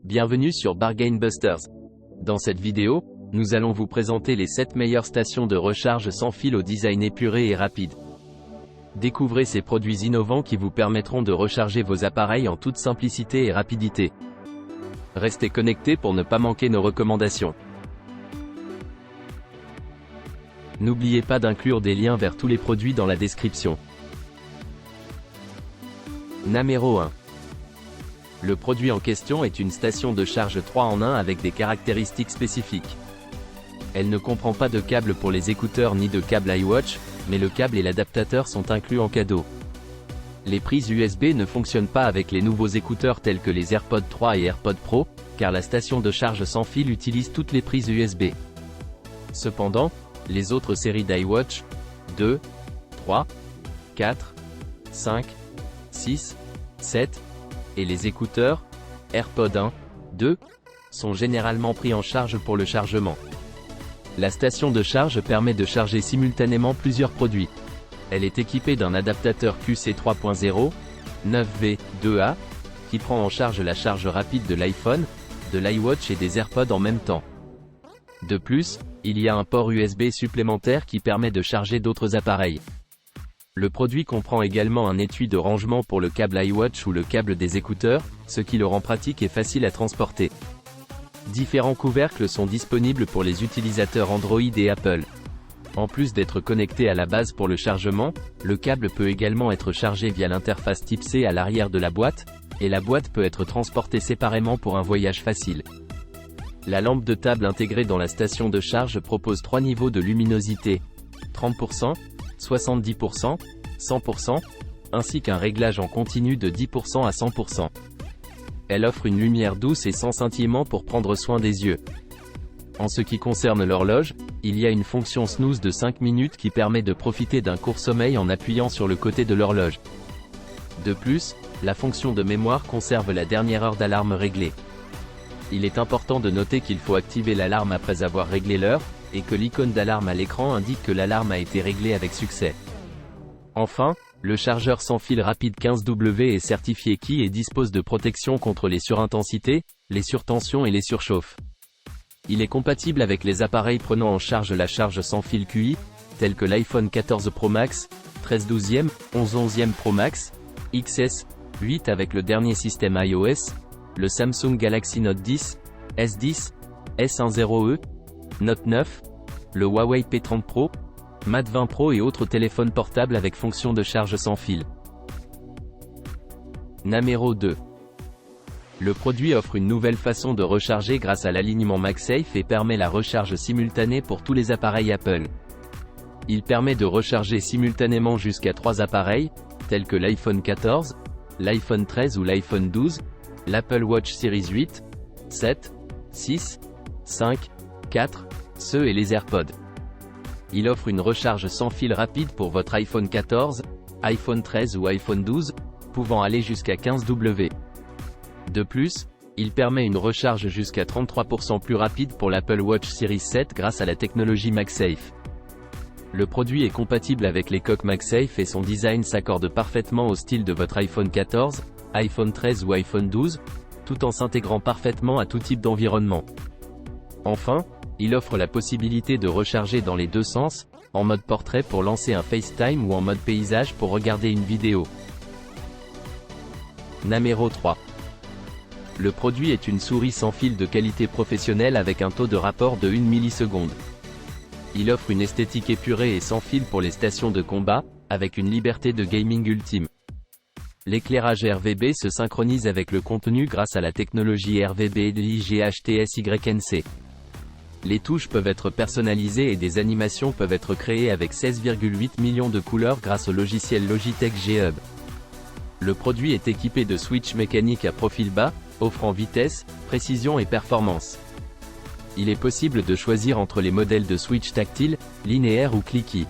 Bienvenue sur Bargain Busters. Dans cette vidéo, nous allons vous présenter les 7 meilleures stations de recharge sans fil au design épuré et rapide. Découvrez ces produits innovants qui vous permettront de recharger vos appareils en toute simplicité et rapidité. Restez connectés pour ne pas manquer nos recommandations. N'oubliez pas d'inclure des liens vers tous les produits dans la description. Numéro 1. Le produit en question est une station de charge 3 en 1 avec des caractéristiques spécifiques. Elle ne comprend pas de câble pour les écouteurs ni de câble iWatch, mais le câble et l'adaptateur sont inclus en cadeau. Les prises USB ne fonctionnent pas avec les nouveaux écouteurs tels que les AirPods 3 et AirPods Pro, car la station de charge sans fil utilise toutes les prises USB. Cependant, les autres séries d'iWatch, 2, 3, 4, 5, 6, 7, et les écouteurs, AirPods 1, 2, sont généralement pris en charge pour le chargement. La station de charge permet de charger simultanément plusieurs produits. Elle est équipée d'un adaptateur QC 3.0, 9V, 2A, qui prend en charge la charge rapide de l'iPhone, de l'iWatch et des AirPods en même temps. De plus, il y a un port USB supplémentaire qui permet de charger d'autres appareils. Le produit comprend également un étui de rangement pour le câble iWatch ou le câble des écouteurs, ce qui le rend pratique et facile à transporter. Différents couvercles sont disponibles pour les utilisateurs Android et Apple. En plus d'être connecté à la base pour le chargement, le câble peut également être chargé via l'interface Type-C à l'arrière de la boîte, et la boîte peut être transportée séparément pour un voyage facile. La lampe de table intégrée dans la station de charge propose 3 niveaux de luminosité, 30%, 70%, 100%, ainsi qu'un réglage en continu de 10% à 100%. Elle offre une lumière douce et sans scintillement pour prendre soin des yeux. En ce qui concerne l'horloge, il y a une fonction snooze de 5 minutes qui permet de profiter d'un court sommeil en appuyant sur le côté de l'horloge. De plus, la fonction de mémoire conserve la dernière heure d'alarme réglée. Il est important de noter qu'il faut activer l'alarme après avoir réglé l'heure, et que l'icône d'alarme à l'écran indique que l'alarme a été réglée avec succès. Enfin, le chargeur sans fil rapide 15W est certifié Qi et dispose de protection contre les surintensités, les surtensions et les surchauffes. Il est compatible avec les appareils prenant en charge la charge sans fil QI, tels que l'iPhone 14 Pro Max, 13 12e, 11 11e Pro Max, XS, 8 avec le dernier système iOS, le Samsung Galaxy Note 10, S10, S10e, Note 9, le Huawei P30 Pro, Mate 20 Pro et autres téléphones portables avec fonction de charge sans fil. Numéro 2. Le produit offre une nouvelle façon de recharger grâce à l'alignement MagSafe et permet la recharge simultanée pour tous les appareils Apple. Il permet de recharger simultanément jusqu'à 3 appareils, tels que l'iPhone 14, l'iPhone 13 ou l'iPhone 12, l'Apple Watch Series 8, 7, 6, 5, 4, ceux et les AirPods. Il offre une recharge sans fil rapide pour votre iPhone 14, iPhone 13 ou iPhone 12, pouvant aller jusqu'à 15W. De plus, il permet une recharge jusqu'à 33% plus rapide pour l'Apple Watch Series 7 grâce à la technologie MagSafe. Le produit est compatible avec les coques MagSafe et son design s'accorde parfaitement au style de votre iPhone 14, iPhone 13 ou iPhone 12, tout en s'intégrant parfaitement à tout type d'environnement. Enfin, il offre la possibilité de recharger dans les deux sens, en mode portrait pour lancer un FaceTime ou en mode paysage pour regarder une vidéo. Numéro 3. Le produit est une souris sans fil de qualité professionnelle avec un taux de rapport de 1 milliseconde. Il offre une esthétique épurée et sans fil pour les stations de combat, avec une liberté de gaming ultime. L'éclairage RVB se synchronise avec le contenu grâce à la technologie RVB LIGHTSYNC. Les touches peuvent être personnalisées et des animations peuvent être créées avec 16,8 millions de couleurs grâce au logiciel Logitech G-Hub. Le produit est équipé de switch mécanique à profil bas, offrant vitesse, précision et performance. Il est possible de choisir entre les modèles de switch tactile, linéaire ou clicky.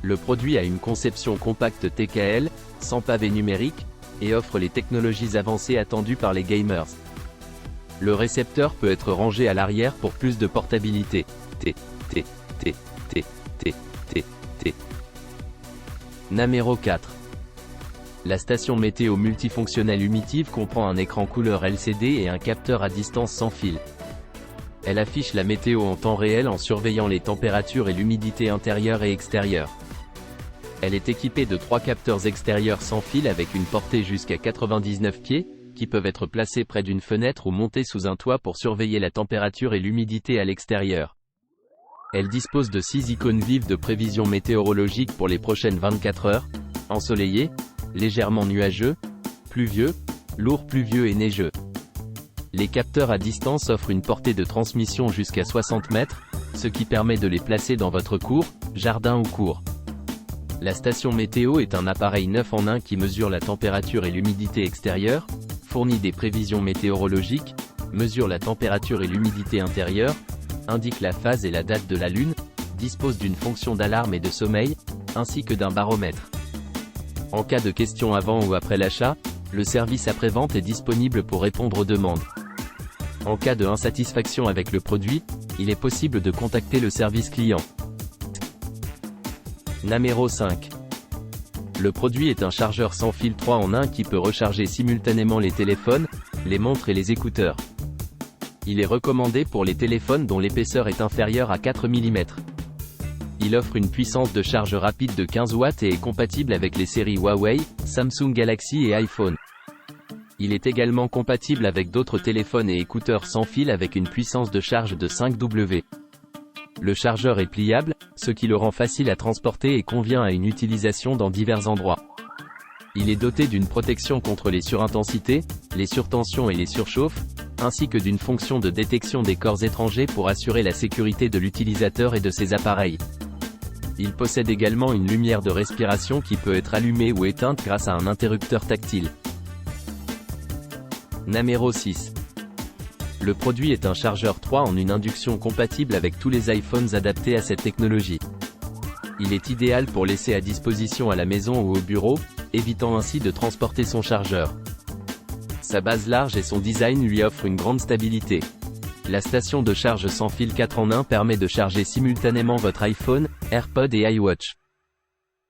Le produit a une conception compacte TKL, sans pavé numérique, et offre les technologies avancées attendues par les gamers. Le récepteur peut être rangé à l'arrière pour plus de portabilité. Numéro 4. La station météo multifonctionnelle Humitive comprend un écran couleur LCD et un capteur à distance sans fil. Elle affiche la météo en temps réel en surveillant les températures et l'humidité intérieure et extérieure. Elle est équipée de 3 capteurs extérieurs sans fil avec une portée jusqu'à 99 pieds, qui peuvent être placés près d'une fenêtre ou montés sous un toit pour surveiller la température et l'humidité à l'extérieur. Elle dispose de 6 icônes vives de prévision météorologique pour les prochaines 24 heures, ensoleillé, légèrement nuageux, pluvieux, lourd pluvieux et neigeux. Les capteurs à distance offrent une portée de transmission jusqu'à 60 mètres, ce qui permet de les placer dans votre cour, jardin ou cour. La station météo est un appareil 9 en 1 qui mesure la température et l'humidité extérieure, fournit des prévisions météorologiques, mesure la température et l'humidité intérieure, indique la phase et la date de la lune, dispose d'une fonction d'alarme et de sommeil, ainsi que d'un baromètre. En cas de questions avant ou après l'achat, le service après-vente est disponible pour répondre aux demandes. En cas de insatisfaction avec le produit, il est possible de contacter le service client. Namero 5. Le produit est un chargeur sans fil 3 en 1 qui peut recharger simultanément les téléphones, les montres et les écouteurs. Il est recommandé pour les téléphones dont l'épaisseur est inférieure à 4 mm. Il offre une puissance de charge rapide de 15 watts et est compatible avec les séries Huawei, Samsung Galaxy et iPhone. Il est également compatible avec d'autres téléphones et écouteurs sans fil avec une puissance de charge de 5 W. Le chargeur est pliable, ce qui le rend facile à transporter et convient à une utilisation dans divers endroits. Il est doté d'une protection contre les surintensités, les surtensions et les surchauffes, ainsi que d'une fonction de détection des corps étrangers pour assurer la sécurité de l'utilisateur et de ses appareils. Il possède également une lumière de respiration qui peut être allumée ou éteinte grâce à un interrupteur tactile. Namero 6. Le produit est un chargeur 3 en une induction compatible avec tous les iPhones adaptés à cette technologie. Il est idéal pour laisser à disposition à la maison ou au bureau, évitant ainsi de transporter son chargeur. Sa base large et son design lui offrent une grande stabilité. La station de charge sans fil 4 en 1 permet de charger simultanément votre iPhone, AirPod et iWatch.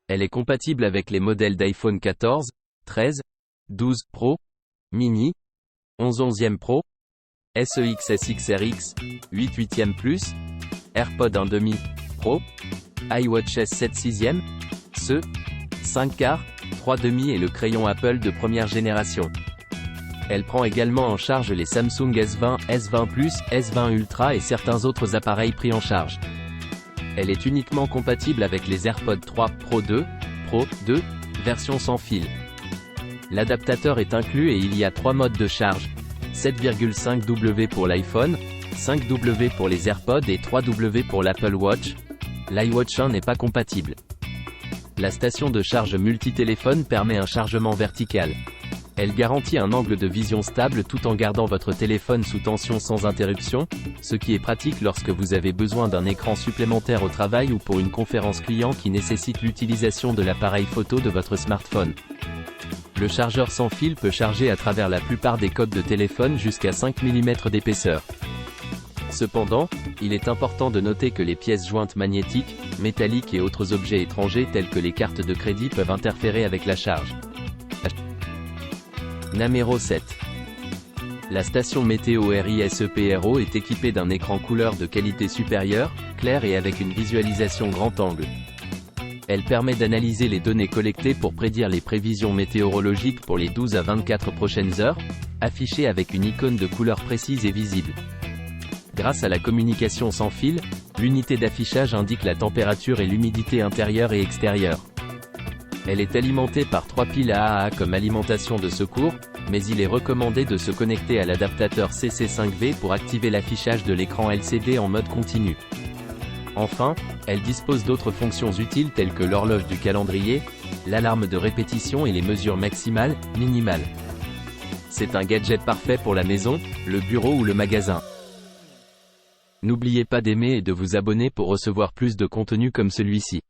Elle est compatible avec les modèles d'iPhone 14, 13, 12 Pro, Mini, 11 11e Pro, SE XS/XRX, 8 8e Plus, AirPod 1/2 Pro, iWatch S7 6e, SE, 5 quarts, 3/2 et le crayon Apple de première génération. Elle prend également en charge les Samsung S20, S20 Plus, S20 Ultra et certains autres appareils pris en charge. Elle est uniquement compatible avec les AirPods 3 Pro 2, Pro 2, version sans fil. L'adaptateur est inclus et il y a 3 modes de charge. 7,5 W pour l'iPhone, 5 W pour les AirPods et 3 W pour l'Apple Watch. L'iWatch 1 n'est pas compatible. La station de charge multi-téléphone permet un chargement vertical. Elle garantit un angle de vision stable tout en gardant votre téléphone sous tension sans interruption, ce qui est pratique lorsque vous avez besoin d'un écran supplémentaire au travail ou pour une conférence client qui nécessite l'utilisation de l'appareil photo de votre smartphone. Le chargeur sans fil peut charger à travers la plupart des coques de téléphone jusqu'à 5 mm d'épaisseur. Cependant, il est important de noter que les pièces jointes magnétiques, métalliques et autres objets étrangers tels que les cartes de crédit peuvent interférer avec la charge. Namero 7. La station météo RISEPRO est équipée d'un écran couleur de qualité supérieure, clair et avec une visualisation grand angle. Elle permet d'analyser les données collectées pour prédire les prévisions météorologiques pour les 12 à 24 prochaines heures, affichées avec une icône de couleur précise et visible. Grâce à la communication sans fil, l'unité d'affichage indique la température et l'humidité intérieure et extérieure. Elle est alimentée par 3 piles AAA comme alimentation de secours, mais il est recommandé de se connecter à l'adaptateur CC5V pour activer l'affichage de l'écran LCD en mode continu. Enfin, elle dispose d'autres fonctions utiles telles que l'horloge du calendrier, l'alarme de répétition et les mesures maximales, minimales. C'est un gadget parfait pour la maison, le bureau ou le magasin. N'oubliez pas d'aimer et de vous abonner pour recevoir plus de contenu comme celui-ci.